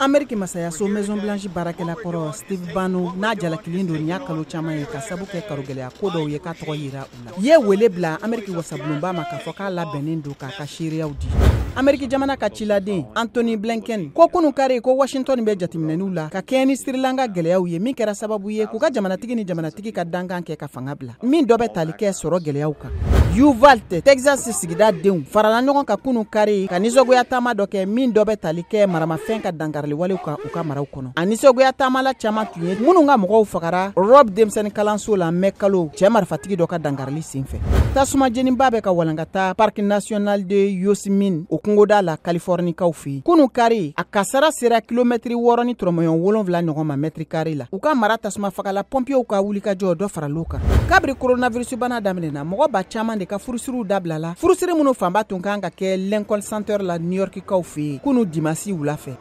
Ameriki masayaso Maison Blanche baarakɛla kɔrɔ Steve Bannon n'a jalakililen don nin kalo caman ye ka sabu kɛ karogɛlɛya ko dɔw ye k'a tɔgɔ yira u la. Ye wele bila Ameriki wasabulonba ma k'a fɔ k'a labɛnnen don k'a ka seereyaw di. Ameriki jamana ka ciladen Anthony Blinken ko kunun kari ko Washington bɛ jateminɛniw la ka kɛɲɛ ni Sri Lanka gɛlɛyaw ye min kɛra sababu ye k'u ka jamanatigi ni jamanatigi ka dankan kɛ ka fanga bila. Min dɔ bɛ tali kɛ sɔrɔ gɛlɛyaw kan. Uvalde Texas sigida denw farala ɲɔgɔn ka kunun kari ka nisɔgoya taama dɔ kɛ min dɔ bɛ tali kɛ maramafɛn ka dankariliwalew kan u ka maraw kɔnɔ. A nisɔgoya taamala caman tun ye minnu ka mɔgɔw fagara Rob denmisɛnnin kalanso la mɛ kalo cɛ marifatigi dɔ ka dankarili senfɛ. Tasuma jeniba bɛ ka walankata Parc National de Yosemite o kungoda la Californikaw fɛ. Kunun kari a kasara sera kilomɛtiri 6 ni tɔrɔmɔɲɔn 7 ɲɔgɔn ma mètre carré la. U ka mara tasuma fagala pompiers ka wulikajɔ dɔ faral'u kan. Kabiri coronavirus bana daminɛna mɔgɔ ba caman de ka furusiriw dabilala. Furusiri minnu fanba tun kan ka kɛ Lincoln Center la New York kaw fɛ kunun dimanche wula fɛ.